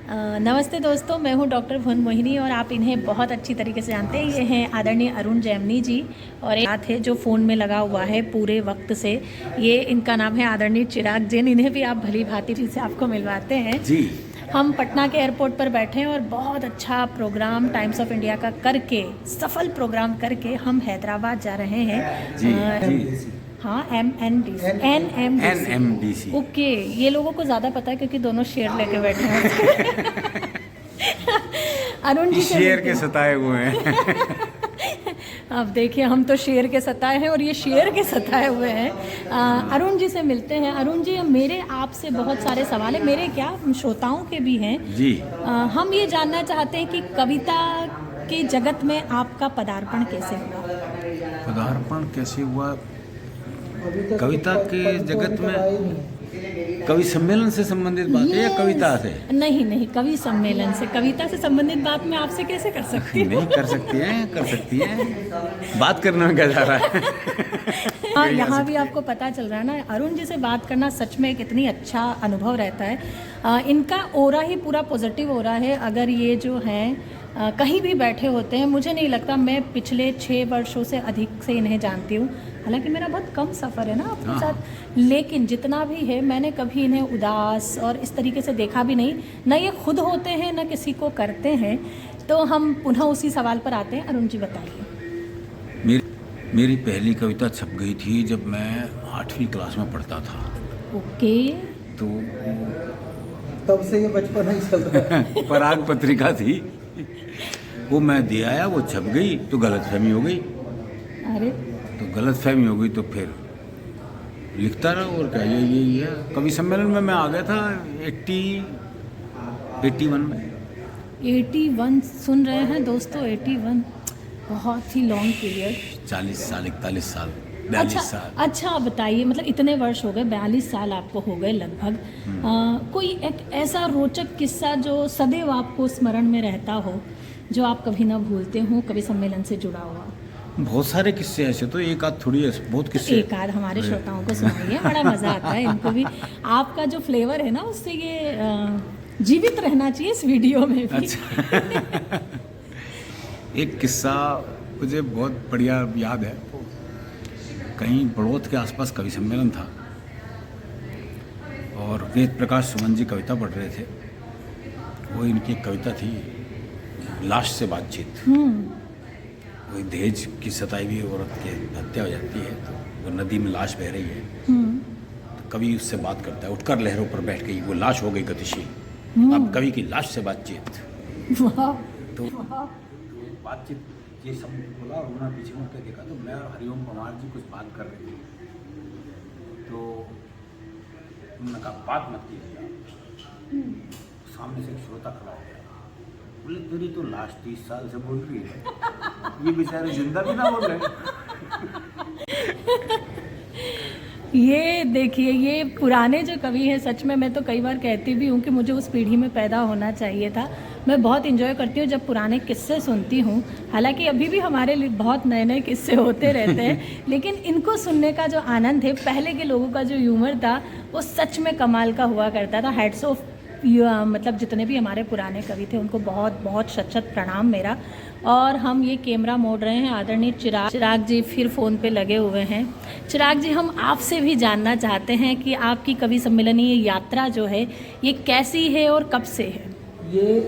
नमस्ते दोस्तों, मैं हूं डॉक्टर भुवन मोहिनी और आप इन्हें बहुत अच्छी तरीके से जानते हैं। ये हैं आदरणीय अरुण जैमिनी जी और एक साथ है जो फ़ोन में लगा हुआ है पूरे वक्त से। ये इनका नाम है आदरणीय चिराग जैन। इन्हें भी आप भली भांति से आपको मिलवाते हैं जी। हम पटना के एयरपोर्ट पर बैठे हैं और बहुत अच्छा प्रोग्राम टाइम्स ऑफ इंडिया का करके, सफल प्रोग्राम करके हम हैदराबाद जा रहे हैं। जी। हाँ, NMDC। ओके, ये लोगों को ज़्यादा पता है क्योंकि दोनों शेयर लेके बैठे हैं। अरुण जी शेयर के सताए हुए हैं। अब देखिए, हम तो शेर के सताए हैं और ये शेर के सताए हुए हैं। अरुण जी से मिलते हैं। अरुण जी, मेरे आपसे बहुत सारे सवाल हैं, मेरे क्या श्रोताओं के भी हैं जी। हम ये जानना चाहते हैं कि कविता के जगत में आपका पदार्पण कैसे हुआ? पदार्पण कैसे हुआ? कविता के जगत में कवि सम्मेलन से संबंधित बात है या कविता से? नहीं, कवि सम्मेलन से। कविता से संबंधित बात मैं आपसे कैसे कर सकती हूँ? नहीं कर सकती है। बात करने में क्या जा रहा है? हाँ, यहाँ भी आपको पता चल रहा है ना, अरुण जी से बात करना सच में कितनी अच्छा अनुभव रहता है। इनका ओरा ही पूरा पॉजिटिव ओरा है। अगर ये जो हैं कहीं भी बैठे होते हैं, मुझे नहीं लगता, मैं पिछले 6 वर्षों से अधिक से इन्हें जानती हूँ। हालांकि मेरा बहुत कम सफ़र है ना आपके साथ, लेकिन जितना भी है मैंने कभी इन्हें उदास और इस तरीके से देखा भी नहीं। न ये खुद होते हैं न किसी को करते हैं। तो हम पुनः उसी सवाल पर आते हैं। अरुण जी बताइए। मेरी पहली कविता छप गई थी जब मैं 8वीं क्लास में पढ़ता था। ओके। तो तब से ये बचपन ही चल रहा है। पराग पत्रिका थी, वो मैं दे आया, वो छप गई तो गलतफहमी हो गई। अरे, तो गलतफहमी हो गई तो फिर लिखता रहा। और क्या, यही है। कवि सम्मेलन में मैं आ गया था 81 में। 81 सुन रहे हैं दोस्तों? 81 बहुत ही लॉन्ग पीरियड। 40 साल, 41 साल, 42 साल। अच्छा, बताइए, मतलब इतने वर्ष हो गए, 42 साल आपको हो गए लगभग। कोई एक ऐसा रोचक किस्सा जो सदैव आपको स्मरण में रहता हो, जो आप कभी ना भूलते हो, कवि सम्मेलन से जुड़ा हुआ? बहुत सारे किस्से ऐसे, तो एक आध थोड़ी है, बहुत किस्से। एक आध हमारे श्रोताओं को सुनाइए, बड़ा मजा आता है इनको भी। आपका जो फ्लेवर है ना, उससे ये जीवित रहना चाहिए इस वीडियो में भी। अच्छा। एक किस्सा मुझे बहुत बढ़िया याद है। कहीं बड़ौत के आसपास कवि सम्मेलन था और वेद प्रकाश सुमन जी कविता पढ़ रहे थे। वो इनकी एक कविता थी, लाश से बातचीत। कोई दहेज की सताई हुई औरत की हत्या हो जाती है, तो वो नदी में लाश बह रही है। तो कवि उससे बात करता है, उठकर लहरों पर बैठ गई, वो लाश हो गई गतिशील। अब कवि की लाश से बातचीत। तो बातचीत ये सब बोला और उन्होंने पीछे मुड़ के देखा तो मैं और हरिओम पवार जी कुछ बात कर रहे थे। तो उन्होंने कहा, बात मत कीजिए। सामने से एक श्रोता खड़ा हो गया, बोले, तेरी तो लाश 30 साल से बोल रही है, ये बेचारे जिंदा भी ना बोल रहे। ये देखिए, ये पुराने जो कवि हैं, सच में मैं तो कई बार कहती भी हूँ कि मुझे उस पीढ़ी में पैदा होना चाहिए था। मैं बहुत इन्जॉय करती हूँ जब पुराने किस्से सुनती हूँ। हालांकि अभी भी हमारे लिए बहुत नए नए किस्से होते रहते हैं, लेकिन इनको सुनने का जो आनंद है, पहले के लोगों का जो ह्यूमर था, वो सच में कमाल का हुआ करता था। हैट्स ऑफ, मतलब जितने भी हमारे पुराने कवि थे उनको बहुत बहुत शत प्रणाम मेरा। और हम ये कैमरा मोड़ रहे हैं, आदरणीय चिराग जी फिर फ़ोन पे लगे हुए हैं। चिराग जी, हम आपसे भी जानना चाहते हैं कि आपकी कवि सम्मेलन ये यात्रा जो है, ये कैसी है और कब से है? ये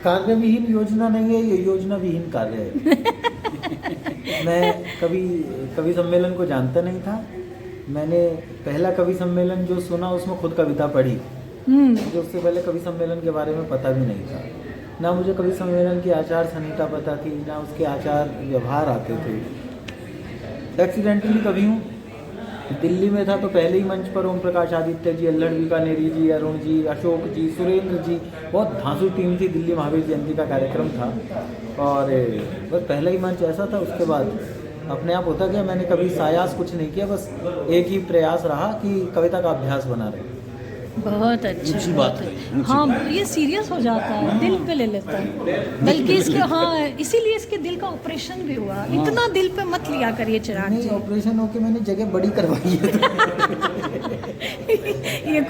कार्यविहीन योजना नहीं है, ये योजना विहीन कार्य है। मैं कवि सम्मेलन को जानता नहीं था। मैंने पहला कवि सम्मेलन जो सुना उसमें खुद कविता पढ़ी। मुझे उससे पहले कवि सम्मेलन के बारे में पता भी नहीं था। ना मुझे कवि सम्मेलन की आचार संहिता पता थी, ना उसके आचार व्यवहार आते थे। एक्सीडेंटली कवि हूँ। दिल्ली में था तो पहले ही मंच पर ओम प्रकाश आदित्य जी, अल्लड़ बीकानेरी जी, अरुण जी, अशोक जी, सुरेंद्र जी, बहुत धांसू टीम थी। दिल्ली महावीर जयंती का कार्यक्रम था और बस पहला ही मंच ऐसा था। उसके बाद अपने आप होता गया। मैंने कभी सायास कुछ नहीं किया, बस एक ही प्रयास रहा कि कविता का अभ्यास बना रहे। बहुत अच्छी बात है। हाँ, ये सीरियस हो जाता है, दिल पे ले लेता है। बल्कि इसके, हाँ, इसीलिए इसके दिल का ऑपरेशन भी हुआ। इतना दिल पे मत लिया करिए चिराग जी। ऑपरेशन होके मैंने जगह बड़ी करवाई है। ये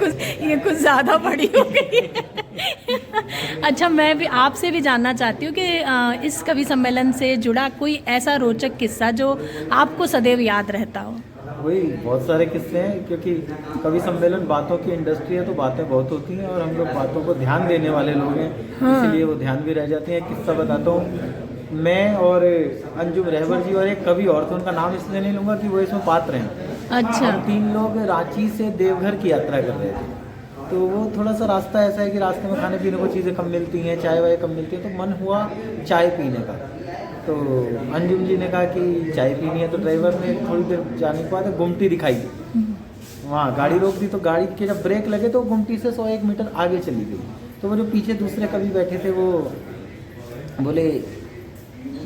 कुछ ज़्यादा बड़ी हो गई है। अच्छा, मैं भी आपसे भी जानना चाहती हूँ कि इस कवि सम्मेलन से जुड़ा कोई ऐसा रोचक किस्सा जो आपको सदैव याद रहता हो। वही बहुत सारे किस्से हैं, क्योंकि कवि सम्मेलन बातों की इंडस्ट्री है तो बातें बहुत होती हैं और हम लोग बातों को ध्यान देने वाले लोग हैं, इसलिए वो ध्यान भी रह जाती हैं। किस्सा बताता हूँ, मैं और अंजुम रहबर जी और एक कवि और थे, उनका नाम इसलिए नहीं लूँगा कि वो इसमें पात्र हैं। अच्छा। हम 3 लोग रांची से देवघर की यात्रा कर रहे थे, तो वो थोड़ा सा रास्ता ऐसा है कि रास्ते में खाने पीने को चीज़ें कम मिलती हैं, चाय वाय कम मिलती है, तो मन हुआ चाय पीने का। तो अंजुम जी ने कहा कि चाय पीनी है, तो ड्राइवर ने थोड़ी देर जाने के बाद गुमटी दिखाई दी, वहाँ गाड़ी रोक दी, तो गाड़ी के जब ब्रेक लगे तो गुमटी से 101 मीटर आगे चली गई। तो वो जो पीछे दूसरे कवि बैठे थे वो बोले,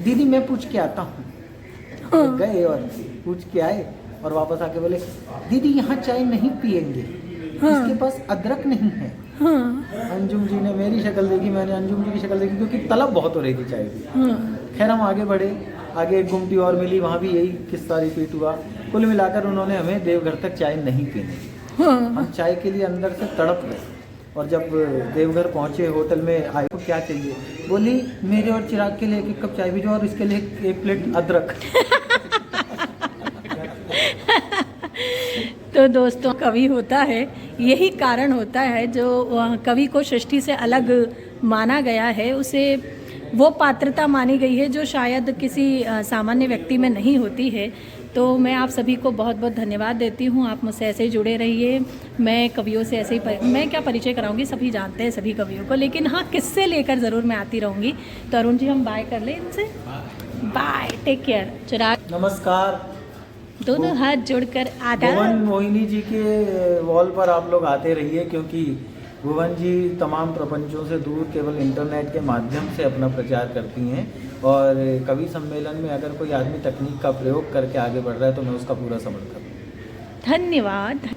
दीदी मैं पूछ के आता हूँ। गए और पूछ के आए और वापस आके बोले, दीदी यहाँ चाय नहीं पियेंगे, इसके पास अदरक नहीं है। अंजुम जी ने मेरी शक्ल देखी, मैंने अंजुम जी की शक्ल देखी, क्योंकि तलब बहुत हो रही थी चाय की। खैर हम आगे बढ़े, आगे एक गुमटी और मिली, वहाँ भी यही किस्सा रिपीट हुआ। कुल मिलाकर उन्होंने हमें देवघर तक चाय नहीं पीनी। हम चाय के लिए अंदर से तड़प गए, और जब देवघर पहुँचे होटल में आए तो क्या चाहिए, बोली मेरे और चिराग के लिए 1 कप चाय भेजो और इसके लिए 1 प्लेट अदरक। तो दोस्तों, कवि होता है, यही कारण होता है जो कवि को सृष्टि से अलग माना गया है, उसे वो पात्रता मानी गई है जो शायद किसी सामान्य व्यक्ति में नहीं होती है। तो मैं आप सभी को बहुत बहुत धन्यवाद देती हूँ, आप मुझसे ऐसे ही जुड़े रहिए। मैं कवियों से ऐसे ही मैं क्या परिचय कराऊंगी, सभी जानते हैं सभी कवियों को, लेकिन हाँ किस्से लेकर ज़रूर मैं आती रहूँगी। तो अरुण जी, हम बाय कर लें इनसे। Bye, take care. चिराग, नमस्कार। दोनों हाथ जोड़कर आधा। भुवन मोहिनी जी के वॉल पर आप लोग आते रहिए, क्योंकि भुवन जी तमाम प्रपंचों से दूर केवल इंटरनेट के माध्यम से अपना प्रचार करती हैं, और कवि सम्मेलन में अगर कोई आदमी तकनीक का प्रयोग करके आगे बढ़ रहा है तो मैं उसका पूरा समर्थन। धन्यवाद।